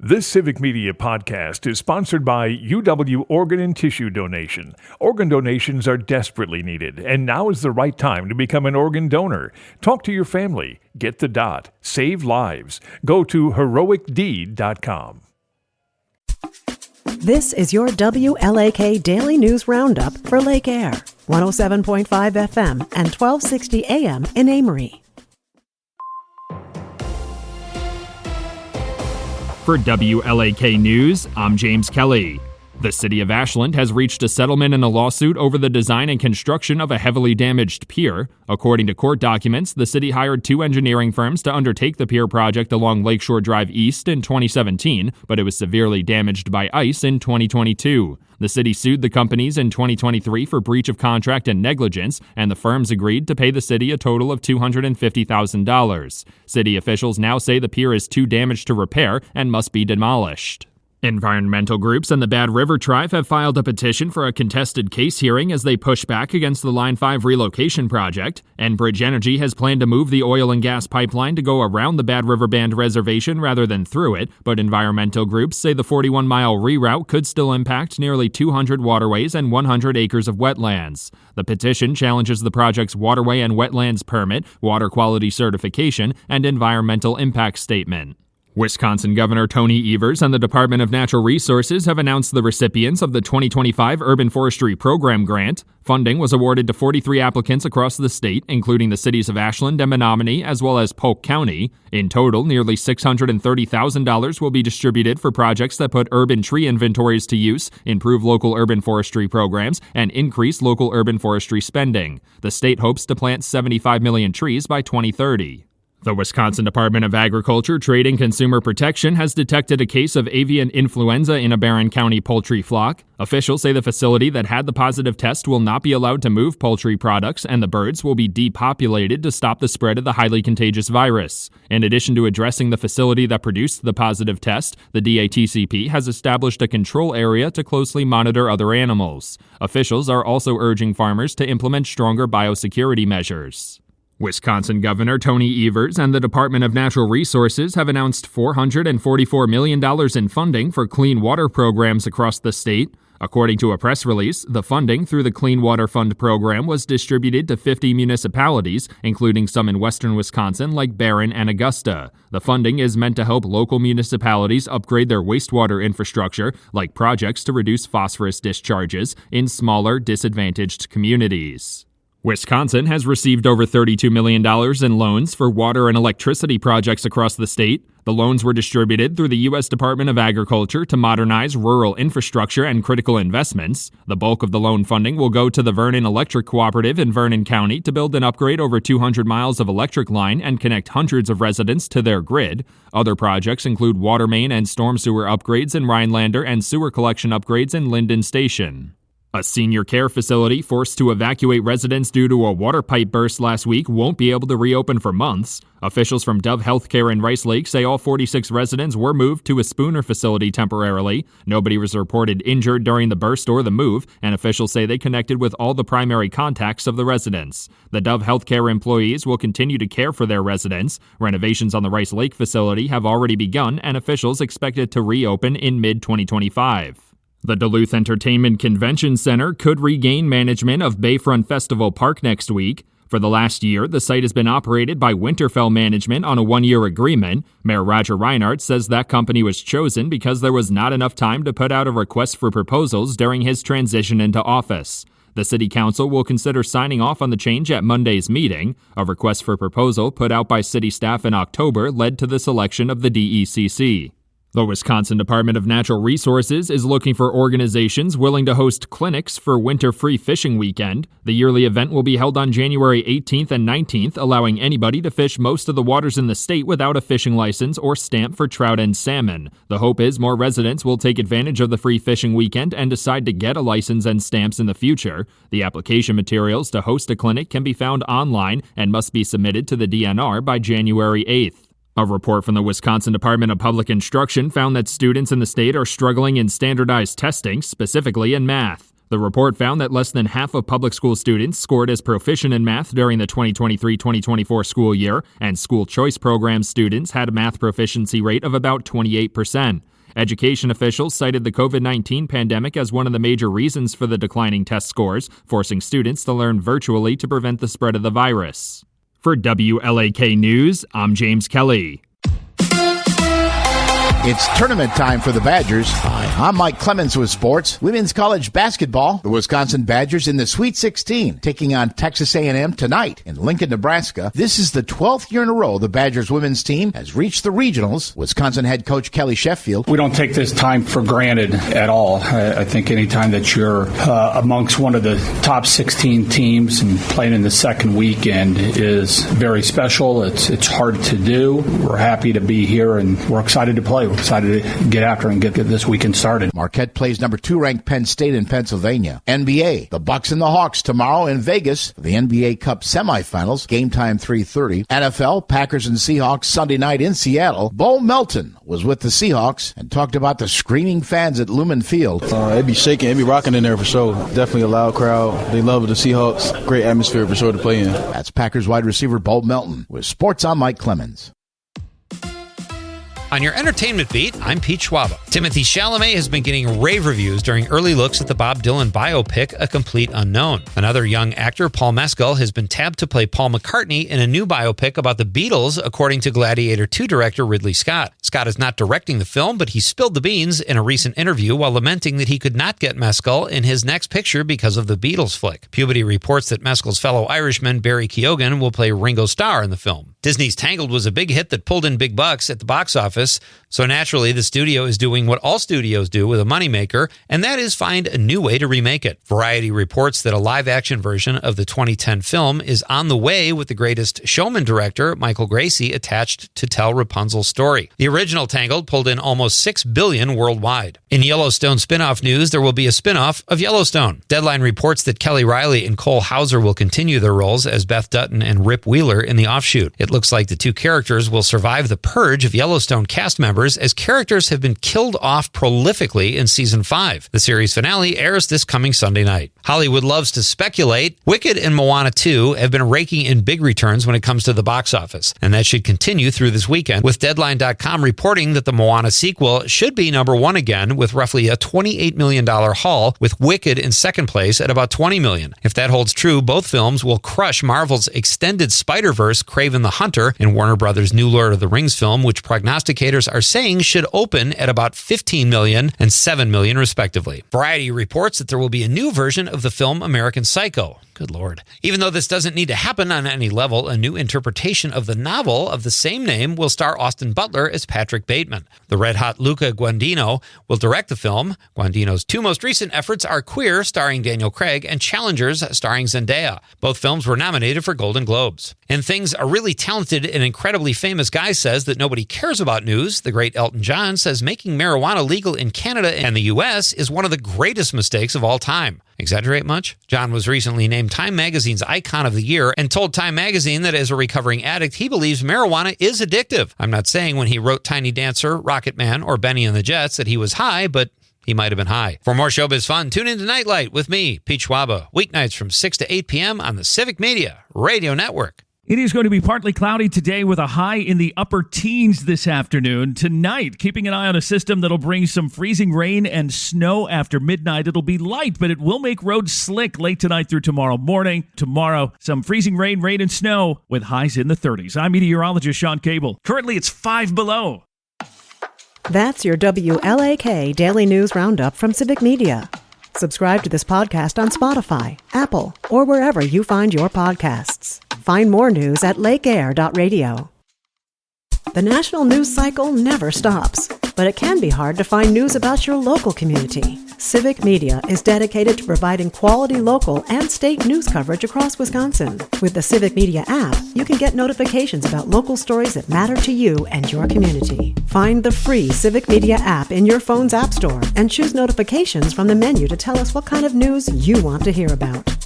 This Civic Media podcast is sponsored by UW Organ and Tissue Donation. Organ donations are desperately needed, and now is the right time to become an organ donor. Talk to your family. Get the dot. Save lives. Go to heroicdeed.com. This is your WLAK Daily News Roundup for Lake Air, 107.5 FM and 1260 AM in Amory. For WLAK News, I'm James Kelly. The city of Ashland has reached a settlement in a lawsuit over the design and construction of a heavily damaged pier. According to court documents, the city hired two engineering firms to undertake the pier project along Lakeshore Drive East in 2017, but it was severely damaged by ice in 2022. The city sued the companies in 2023 for breach of contract and negligence, and the firms agreed to pay the city a total of $250,000. City officials now say the pier is too damaged to repair and must be demolished. Environmental groups and the Bad River Tribe have filed a petition for a contested case hearing as they push back against the Line 5 relocation project. Enbridge Energy has planned to move the oil and gas pipeline to go around the Bad River Band reservation rather than through it, but environmental groups say the 41-mile reroute could still impact nearly 200 waterways and 100 acres of wetlands. The petition challenges the project's waterway and wetlands permit, water quality certification, and environmental impact statement. Wisconsin Governor Tony Evers and the Department of Natural Resources have announced the recipients of the 2025 Urban Forestry Program grant. Funding was awarded to 43 applicants across the state, including the cities of Ashland and Menominee, as well as Polk County. In total, nearly $630,000 will be distributed for projects that put urban tree inventories to use, improve local urban forestry programs, and increase local urban forestry spending. The state hopes to plant 75 million trees by 2030. The Wisconsin Department of Agriculture, Trade, and Consumer Protection has detected a case of avian influenza in a Barron County poultry flock. Officials say the facility that had the positive test will not be allowed to move poultry products, and the birds will be depopulated to stop the spread of the highly contagious virus. In addition to addressing the facility that produced the positive test, the DATCP has established a control area to closely monitor other animals. Officials are also urging farmers to implement stronger biosecurity measures. Wisconsin Governor Tony Evers and the Department of Natural Resources have announced $444 million in funding for clean water programs across the state. According to a press release, the funding through the Clean Water Fund program was distributed to 50 municipalities, including some in western Wisconsin like Barron and Augusta. The funding is meant to help local municipalities upgrade their wastewater infrastructure, like projects to reduce phosphorus discharges in smaller, disadvantaged communities. Wisconsin has received over $32 million in loans for water and electricity projects across the state. The loans were distributed through the U.S. Department of Agriculture to modernize rural infrastructure and critical investments. The bulk of the loan funding will go to the Vernon Electric Cooperative in Vernon County to build and upgrade over 200 miles of electric line and connect hundreds of residents to their grid. Other projects include water main and storm sewer upgrades in Rhinelander and sewer collection upgrades in Linden Station. A senior care facility forced to evacuate residents due to a water pipe burst last week won't be able to reopen for months. Officials from Dove Healthcare in Rice Lake say all 46 residents were moved to a Spooner facility temporarily. Nobody was reported injured during the burst or the move, and officials say they connected with all the primary contacts of the residents. The Dove Healthcare employees will continue to care for their residents. Renovations on the Rice Lake facility have already begun, and officials expect it to reopen in mid-2025. The Duluth Entertainment Convention Center could regain management of Bayfront Festival Park next week. For the last year, the site has been operated by Winterfell Management on a one-year agreement. Mayor Roger Reinhardt says that company was chosen because there was not enough time to put out a request for proposals during his transition into office. The City Council will consider signing off on the change at Monday's meeting. A request for proposal put out by city staff in October led to the selection of the DECC. The Wisconsin Department of Natural Resources is looking for organizations willing to host clinics for Winter Free Fishing Weekend. The yearly event will be held on January 18th and 19th, allowing anybody to fish most of the waters in the state without a fishing license or stamp for trout and salmon. The hope is more residents will take advantage of the free fishing weekend and decide to get a license and stamps in the future. The application materials to host a clinic can be found online and must be submitted to the DNR by January 8th. A report from the Wisconsin Department of Public Instruction found that students in the state are struggling in standardized testing, specifically in math. The report found that less than half of public school students scored as proficient in math during the 2023-2024 school year, and school choice program students had a math proficiency rate of about 28%. Education officials cited the COVID-19 pandemic as one of the major reasons for the declining test scores, forcing students to learn virtually to prevent the spread of the virus. For WLAK News, I'm James Kelly. It's tournament time for the Badgers. Hi, I'm Mike Clemens with sports. Women's college basketball. The Wisconsin Badgers in the Sweet 16, taking on Texas A&M tonight in Lincoln, Nebraska. This is the 12th year in a row the Badgers women's team has reached the regionals. Wisconsin head coach Kelly Sheffield. We don't take this time for granted at all. I think any time that you're amongst one of the top 16 teams and playing in the second weekend is very special. It's hard to do. We're happy to be here and we're excited to play. We're excited to get after and get this weekend started. Marquette plays number 2 ranked Penn State in Pennsylvania. NBA, the Bucks and the Hawks tomorrow in Vegas for the NBA Cup semifinals. Game time 3:30. NFL, Packers and Seahawks Sunday night in Seattle. Bo Melton was with the Seahawks and talked about the screaming fans at Lumen Field. It'd be shaking, it'd be rocking in there for sure. Definitely a loud crowd. They love the Seahawks. Great atmosphere for sure to play in. That's Packers wide receiver Bo Melton. With sports, I'm Mike Clemens. On your entertainment beat, I'm Pete Schwaba. Timothée Chalamet has been getting rave reviews during early looks at the Bob Dylan biopic, A Complete Unknown. Another young actor, Paul Mescal, has been tabbed to play Paul McCartney in a new biopic about the Beatles, according to Gladiator II director Ridley Scott. Scott is not directing the film, but he spilled the beans in a recent interview while lamenting that he could not get Mescal in his next picture because of the Beatles flick. Puberty reports that Mescal's fellow Irishman, Barry Keoghan, will play Ringo Starr in the film. Disney's Tangled was a big hit that pulled in big bucks at the box office, so naturally the studio is doing what all studios do with a moneymaker, and that is find a new way to remake it. Variety reports that a live-action version of the 2010 film is on the way with the Greatest Showman director, Michael Gracie, attached to tell Rapunzel's story. The original Tangled pulled in almost $6 billion worldwide. In Yellowstone spin-off news, there will be a spin-off of Yellowstone. Deadline reports that Kelly Riley and Cole Hauser will continue their roles as Beth Dutton and Rip Wheeler in the offshoot. It looks like the two characters will survive the purge of Yellowstone cast members as characters have been killed off prolifically in season 5. The series finale airs this coming Sunday night. Hollywood loves to speculate. Wicked and Moana 2 have been raking in big returns when it comes to the box office, and that should continue through this weekend, with Deadline.com reporting that the Moana sequel should be number 1 again with roughly a $28 million haul, with Wicked in second place at about $20 million. If that holds true, both films will crush Marvel's extended Spider-Verse Kraven the Hunter and Warner Brothers' new Lord of the Rings film, which prognosticators are saying should open at about $15 million and $7 million respectively. Variety reports that there will be a new version of the film American Psycho. Good Lord. Even though this doesn't need to happen on any level, a new interpretation of the novel of the same name will star Austin Butler as Patrick Bateman. The red-hot Luca Guadagnino will direct the film. Guadagnino's 2 most recent efforts are Queer, starring Daniel Craig, and Challengers, starring Zendaya. Both films were nominated for Golden Globes. And things a really talented and incredibly famous guy says that nobody cares about news. The great Elton John says making marijuana legal in Canada and the U.S. is one of the greatest mistakes of all time. Exaggerate much? John was recently named Time Magazine's Icon of the Year and told Time Magazine that as a recovering addict, he believes marijuana is addictive. I'm not saying when he wrote Tiny Dancer, Rocket Man, or Benny and the Jets that he was high, but he might have been high. For more showbiz fun, tune in to Nightlight with me, Pete Schwaba, weeknights from 6 to 8 p.m. on the Civic Media Radio Network. It is going to be partly cloudy today with a high in the upper teens this afternoon. Tonight, keeping an eye on a system that'll bring some freezing rain and snow after midnight. It'll be light, but it will make roads slick late tonight through tomorrow morning. Tomorrow, some freezing rain, and snow with highs in the 30s. I'm meteorologist Sean Cable. Currently, it's 5 below. That's your WLAK Daily News Roundup from Civic Media. Subscribe to this podcast on Spotify, Apple, or wherever you find your podcasts. Find more news at lakeair.radio. The national news cycle never stops, but it can be hard to find news about your local community. Civic Media is dedicated to providing quality local and state news coverage across Wisconsin. With the Civic Media app, you can get notifications about local stories that matter to you and your community. Find the free Civic Media app in your phone's app store and choose notifications from the menu to tell us what kind of news you want to hear about.